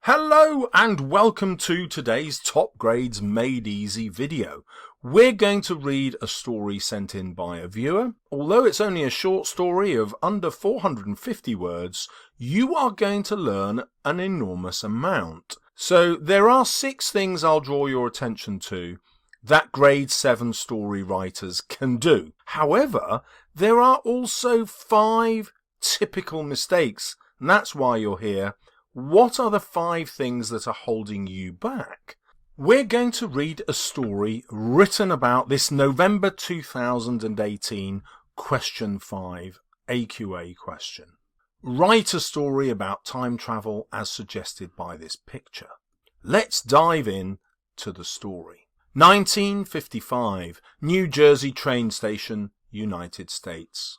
Hello and welcome to today's Top Grades Made Easy video. We're going to read a story sent in by a viewer. Although it's only a short story of under 450 words, you are going to learn an enormous amount. So there are 6 things I'll draw your attention to that grade 7 story writers can do. However, there are also 5 typical mistakes, and that's why you're here. What are the 5 things that are holding you back? We're going to read a story written about this November 2018 question 5 AQA question. Write a story about time travel as suggested by this picture. Let's dive in to the story. 1955, New Jersey train station, United States.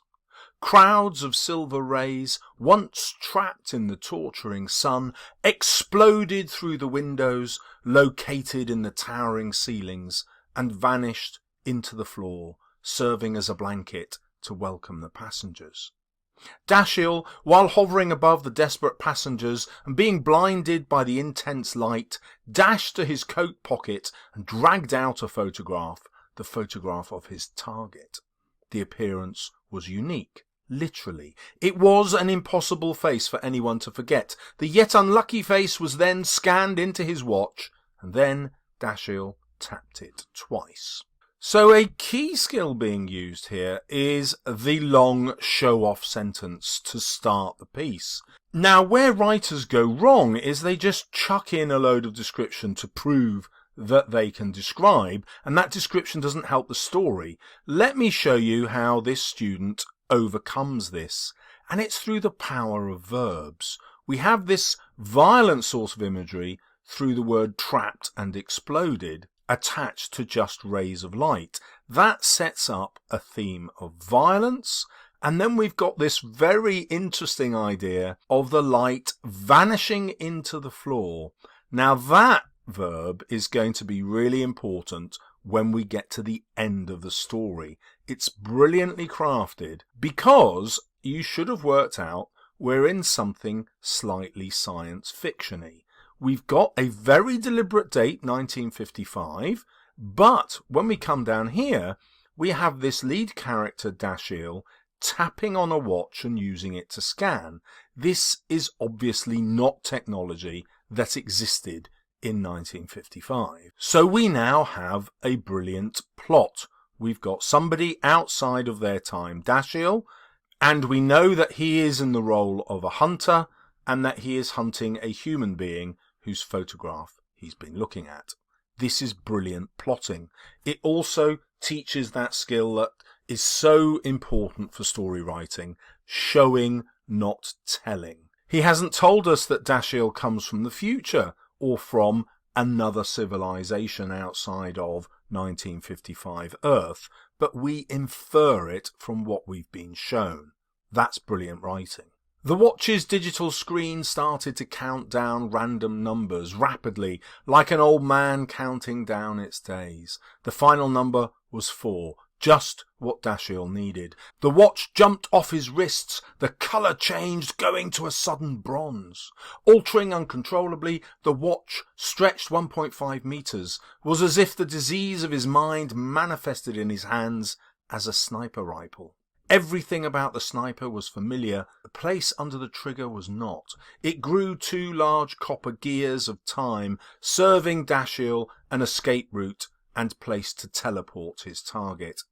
Crowds of silver rays, once trapped in the torturing sun, exploded through the windows located in the towering ceilings and vanished into the floor, serving as a blanket to welcome the passengers. Dashiell, while hovering above the desperate passengers and being blinded by the intense light, dashed to his coat pocket and dragged out a photograph, the photograph of his target. The appearance was unique. Literally, it was an impossible face for anyone to forget. The yet unlucky face was then scanned into his watch, and then Dashiell tapped it twice. So a key skill being used here is the long show-off sentence to start the piece. Now, where writers go wrong is they just chuck in a load of description to prove that they can describe, and that description doesn't help the story. Let me show you how this student overcomes this, and it's through the power of verbs. We have this violent sort of imagery through the word trapped and exploded attached to just rays of light. That sets up a theme of violence, and then we've got this very interesting idea of the light vanishing into the floor. Now that verb is going to be really important when we get to the end of the story. It's brilliantly crafted because you should have worked out we're in something slightly science fiction-y. We've got a very deliberate date, 1955, but when we come down here, we have this lead character, Dashiell, tapping on a watch and using it to scan. This is obviously not technology that existed in 1955. So we now have a brilliant plot. We've got somebody outside of their time, Dashiell, and we know that he is in the role of a hunter and that he is hunting a human being whose photograph he's been looking at. This is brilliant plotting. It also teaches that skill that is so important for story writing, showing, not telling. He hasn't told us that Dashiell comes from the future or from another civilization outside of 1955 Earth, but we infer it from what we've been shown. That's brilliant writing. The watch's digital screen started to count down random numbers rapidly, like an old man counting down its days. The final number was 4. Just what Dashiell needed. The watch jumped off his wrists, the colour changed, going to a sudden bronze. Altering uncontrollably, the watch, stretched 1.5 metres, was as if the disease of his mind manifested in his hands as a sniper rifle. Everything about the sniper was familiar, the place under the trigger was not. It grew 2 large copper gears of time, serving Dashiell an escape route and place to teleport his target,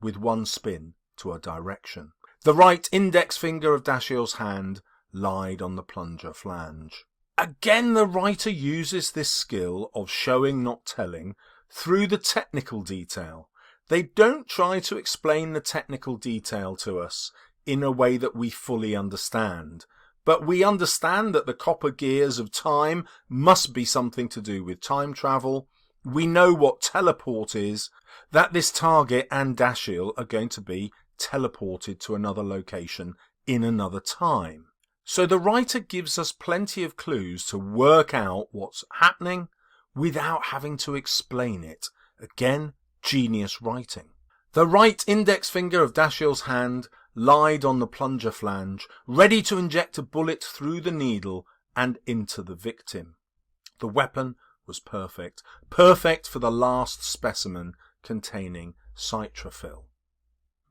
with 1 spin to a direction. The right index finger of Dashiell's hand lied on the plunger flange. Again, the writer uses this skill of showing, not telling, through the technical detail. They don't try to explain the technical detail to us in a way that we fully understand, but we understand that the copper gears of time must be something to do with time travel. We know what teleport is, that this target and Dashiell are going to be teleported to another location in another time. So the writer gives us plenty of clues to work out what's happening without having to explain it. Again, genius writing. The right index finger of Dashiell's hand lied on the plunger flange, ready to inject a bullet through the needle and into the victim. The weapon was perfect, perfect for the last specimen containing citrophil.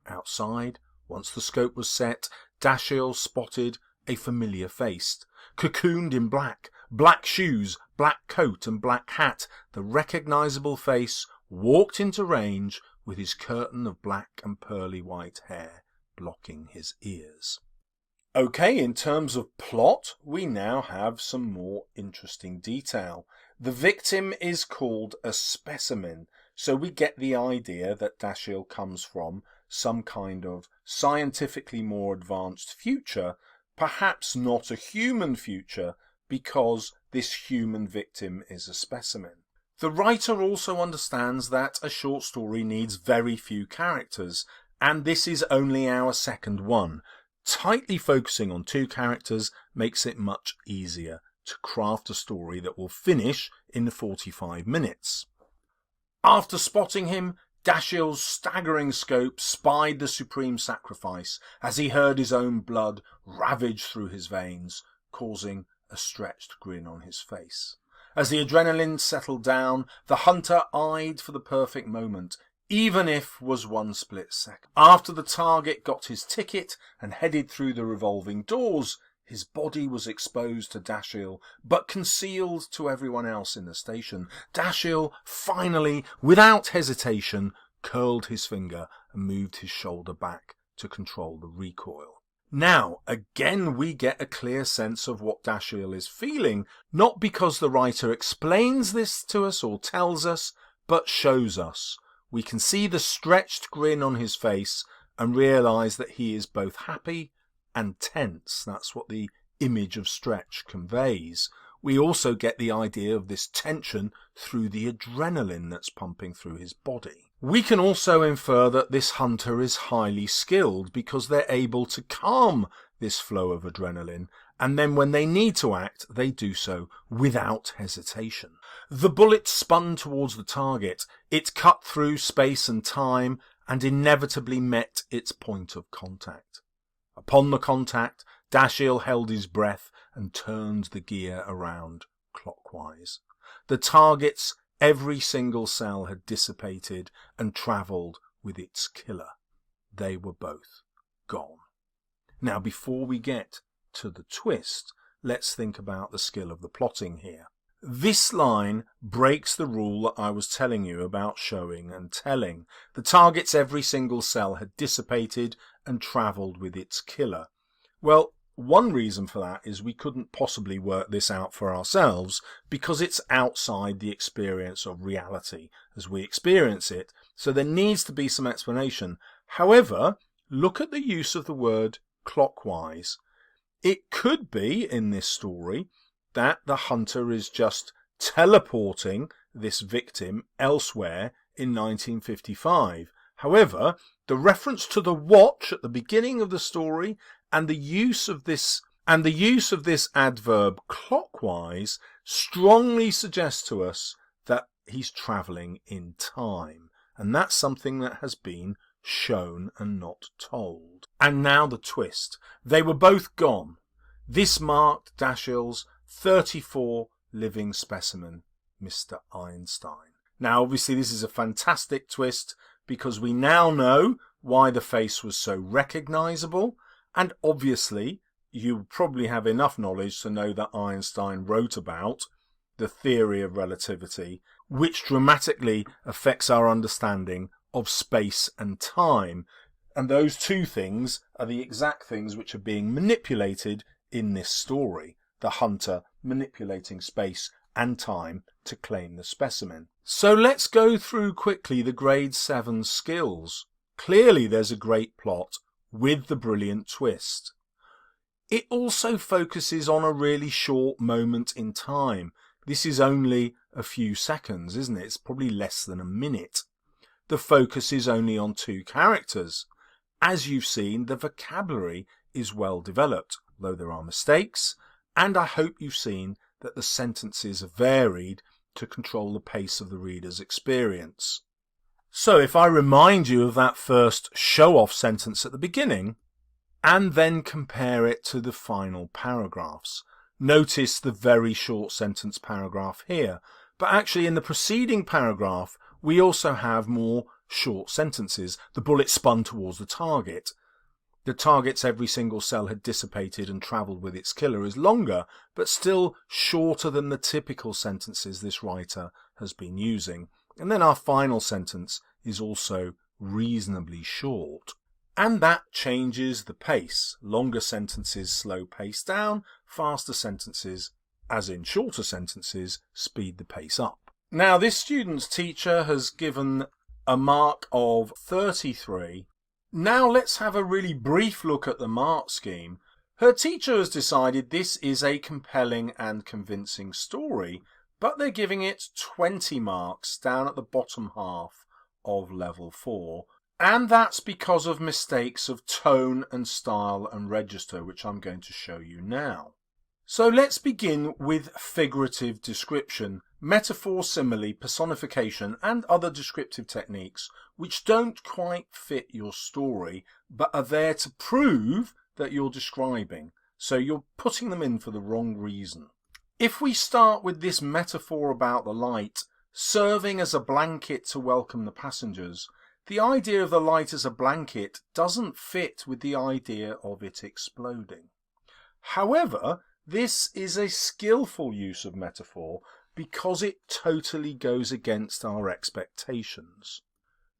Outside, once the scope was set, Dashiell spotted a familiar face. Cocooned in black, black shoes, black coat and black hat, the recognizable face walked into range with his curtain of black and pearly white hair blocking his ears. Okay, in terms of plot, we now have some more interesting detail. The victim is called a specimen, so we get the idea that Dashiell comes from some kind of scientifically more advanced future, perhaps not a human future, because this human victim is a specimen. The writer also understands that a short story needs very few characters, and this is only our second one. Tightly focusing on 2 characters makes it much easier to craft a story that will finish in 45 minutes. After spotting him, Dashiell's staggering scope spied the supreme sacrifice as he heard his own blood ravage through his veins, causing a stretched grin on his face. As the adrenaline settled down, the hunter eyed for the perfect moment, even if was one split second. After the target got his ticket and headed through the revolving doors, his body was exposed to Dashiell, but concealed to everyone else in the station. Dashiell finally, without hesitation, curled his finger and moved his shoulder back to control the recoil. Now, again we get a clear sense of what Dashiell is feeling, not because the writer explains this to us or tells us, but shows us. We can see the stretched grin on his face and realise that he is both happy and tense. That's what the image of stretch conveys. We also get the idea of this tension through the adrenaline that's pumping through his body. We can also infer that this hunter is highly skilled because they're able to calm this flow of adrenaline, and then when they need to act, they do so without hesitation. The bullet spun towards the target. It cut through space and time and inevitably met its point of contact. Upon the contact, Dashiell held his breath and turned the gear around clockwise. The target's every single cell had dissipated and travelled with its killer. They were both gone. Now, before we get to the twist, let's think about the skill of the plotting here. This line breaks the rule that I was telling you about showing and telling. The target's every single cell had dissipated and travelled with its killer. Well, one reason for that is we couldn't possibly work this out for ourselves because it's outside the experience of reality as we experience it, so there needs to be some explanation. However, look at the use of the word clockwise. It could be, in this story, that the hunter is just teleporting this victim elsewhere in 1955. However, the reference to the watch at the beginning of the story and the use of this adverb clockwise strongly suggests to us that he's travelling in time, and that's something that has been shown and not told. And now the twist. They were both gone. This marked Dashiell's 34 living specimen, Mr. Einstein. Now, obviously, this is a fantastic twist because we now know why the face was so recognizable, and obviously, you probably have enough knowledge to know that Einstein wrote about the theory of relativity, which dramatically affects our understanding of space and time. And those two things are the exact things which are being manipulated in this story. The hunter manipulating space and time to claim the specimen. So let's go through quickly the grade 7 skills. Clearly there's a great plot with the brilliant twist. It also focuses on a really short moment in time. This is only a few seconds, isn't it? It's probably less than a minute. The focus is only on 2 characters. As you've seen, the vocabulary is well developed, though there are mistakes, and I hope you've seen that the sentences are varied to control the pace of the reader's experience. So if I remind you of that first show-off sentence at the beginning, and then compare it to the final paragraphs, Notice the very short sentence paragraph here. But actually in the preceding paragraph, we also have more short sentences. The bullet spun towards the target. The target's every single cell had dissipated and travelled with its killer is longer, but still shorter than the typical sentences this writer has been using. And then our final sentence is also reasonably short. And that changes the pace. Longer sentences slow pace down, faster sentences, as in shorter sentences, speed the pace up. Now this student's teacher has given a mark of 33. Now let's have a really brief look at the mark scheme. Her teacher has decided this is a compelling and convincing story, but they're giving it 20 marks down at the bottom half of level 4. And that's because of mistakes of tone and style and register, which I'm going to show you now. So let's begin with figurative description, metaphor, simile, personification, and other descriptive techniques which don't quite fit your story, but are there to prove that you're describing. So you're putting them in for the wrong reason. If we start with this metaphor about the light serving as a blanket to welcome the passengers, the idea of the light as a blanket doesn't fit with the idea of it exploding. However, this is a skillful use of metaphor because it totally goes against our expectations.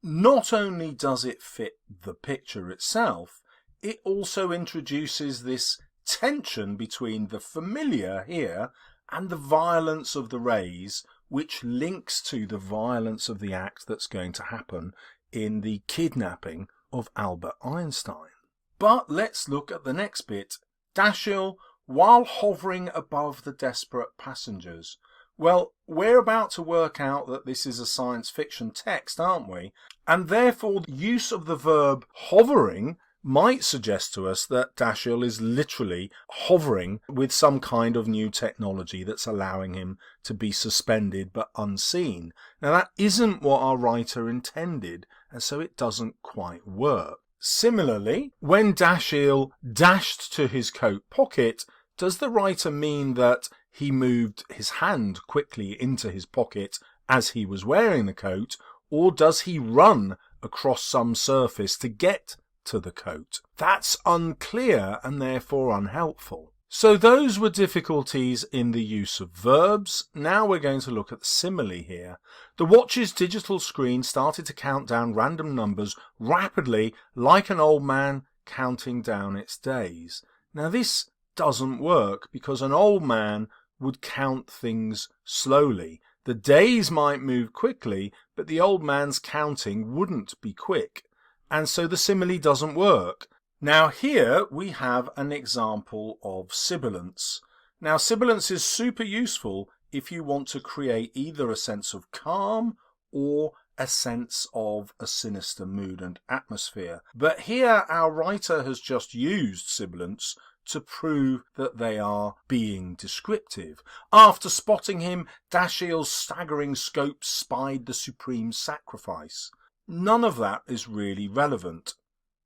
Not only does it fit the picture itself, it also introduces this tension between the familiar here and the violence of the rays, which links to the violence of the act that's going to happen in the kidnapping of Albert Einstein. But let's look at the next bit. Dashiell, while hovering above the desperate passengers. Well, we're about to work out that this is a science fiction text, aren't we? And therefore the use of the verb hovering might suggest to us that Dashiell is literally hovering with some kind of new technology that's allowing him to be suspended but unseen. Now that isn't what our writer intended, and so it doesn't quite work. Similarly, when Dashiell dashed to his coat pocket, does the writer mean that he moved his hand quickly into his pocket as he was wearing the coat, or does he run across some surface to get to the coat? That's unclear and therefore unhelpful. So those were difficulties in the use of verbs. Now we're going to look at the simile here. The watch's digital screen started to count down random numbers rapidly, like an old man counting down its days. Now this doesn't work because an old man would count things slowly. The days might move quickly, but the old man's counting wouldn't be quick. And so the simile doesn't work. Now here we have an example of sibilance. Now sibilance is super useful if you want to create either a sense of calm or a sense of a sinister mood and atmosphere. But here our writer has just used sibilance to prove that they are being descriptive. After spotting him, Dashiell's staggering scope spied the supreme sacrifice. None of that is really relevant.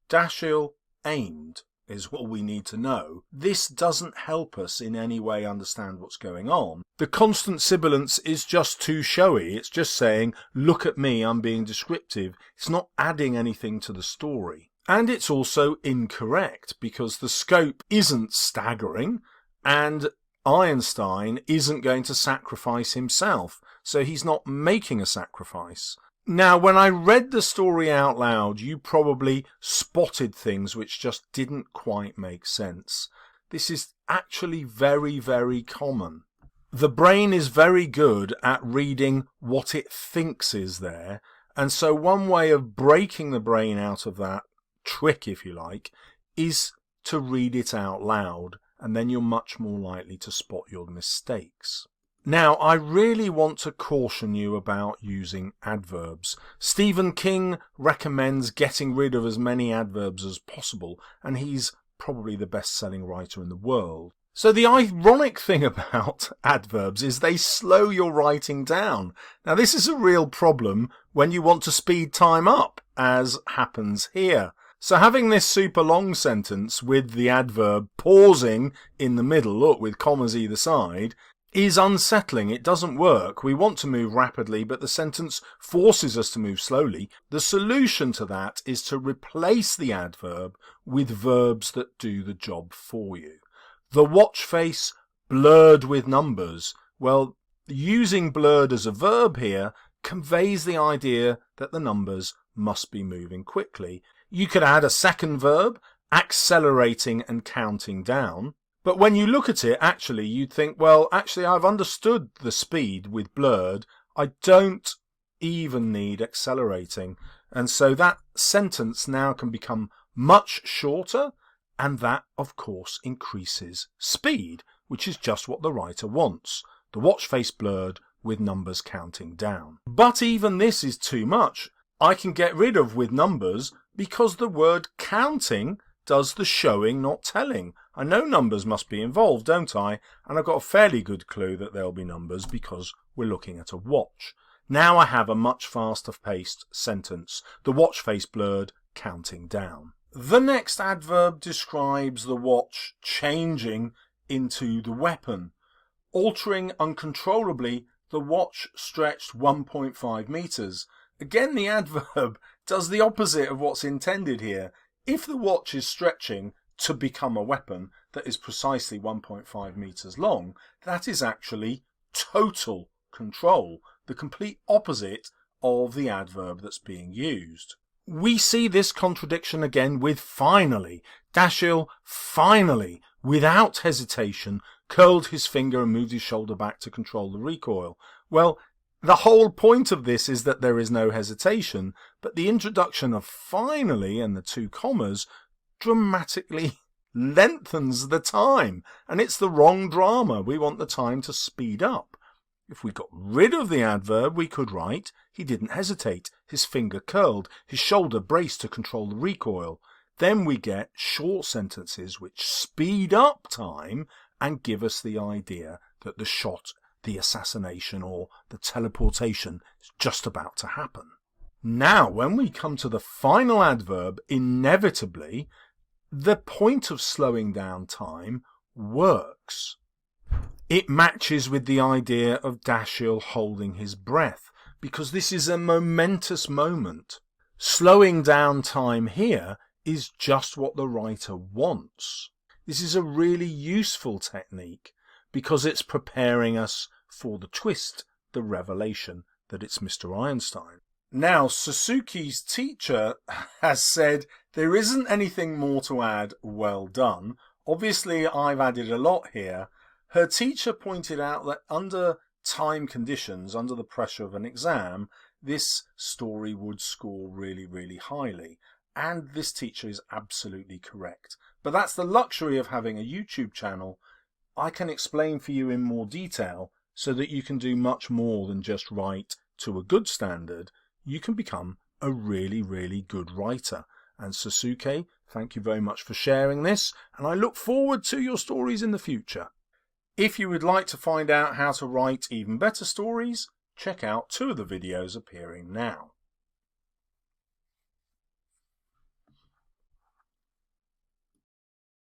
Dashiell aimed is what we need to know. This doesn't help us in any way understand what's going on. The constant sibilance is just too showy. It's just saying, look at me, I'm being descriptive. It's not adding anything to the story. And it's also incorrect because the scope isn't staggering and Einstein isn't going to sacrifice himself, so he's not making a sacrifice. Now, when I read the story out loud, you probably spotted things which just didn't quite make sense. This is actually very, very common. The brain is very good at reading what it thinks is there, and so one way of breaking the brain out of that trick, if you like, is to read it out loud, and then you're much more likely to spot your mistakes. Now, I really want to caution you about using adverbs. Stephen King recommends getting rid of as many adverbs as possible, and he's probably the best-selling writer in the world. So the ironic thing about adverbs is they slow your writing down. Now, this is a real problem when you want to speed time up, as happens here. So having this super long sentence with the adverb pausing in the middle, look, with commas either side, is unsettling. It doesn't work. We want to move rapidly, but the sentence forces us to move slowly. The solution to that is to replace the adverb with verbs that do the job for you. The watch face blurred with numbers. Well, using blurred as a verb here conveys the idea that the numbers must be moving quickly. You could add a second verb, accelerating and counting down. But when you look at it, actually, you'd think, well, actually, I've understood the speed with blurred. I don't even need accelerating. And so that sentence now can become much shorter, and that, of course, increases speed, which is just what the writer wants. The watch face blurred with numbers counting down. But even this is too much. I can get rid of with numbers because the word counting does the showing, not telling. I know numbers must be involved, don't I? And I've got a fairly good clue that there'll be numbers because we're looking at a watch. Now I have a much faster paced sentence. The watch face blurred, counting down. The next adverb describes the watch changing into the weapon. Altering uncontrollably, the watch stretched 1.5 meters. Again, the adverb does the opposite of what's intended here. If the watch is stretching to become a weapon that is precisely 1.5 meters long, that is actually total control, the complete opposite of the adverb that's being used. We see this contradiction again with finally. Dashiell finally, without hesitation, curled his finger and moved his shoulder back to control the recoil. Well, the whole point of this is that there is no hesitation, but the introduction of finally and the two commas dramatically lengthens the time, and it's the wrong drama. We want the time to speed up. If we got rid of the adverb, we could write, he didn't hesitate, his finger curled, his shoulder braced to control the recoil. Then we get short sentences which speed up time and give us the idea that the shot, the assassination, or the teleportation is just about to happen. Now, when we come to the final adverb, inevitably, the point of slowing down time works. It matches with the idea of Dashiell holding his breath, because this is a momentous moment. Slowing down time here is just what the writer wants. This is a really useful technique because it's preparing us for the twist, the revelation that it's Mr. Einstein. Now, Sasuke's teacher has said there isn't anything more to add, well done. Obviously, I've added a lot here. Her teacher pointed out that under time conditions, under the pressure of an exam, this story would score really, really highly. And this teacher is absolutely correct. But that's the luxury of having a YouTube channel. I can explain for you in more detail so that you can do much more than just write to a good standard. You can become a really, really good writer. And Sasuke, thank you very much for sharing this, and I look forward to your stories in the future. If you would like to find out how to write even better stories, check out 2 of the videos appearing now.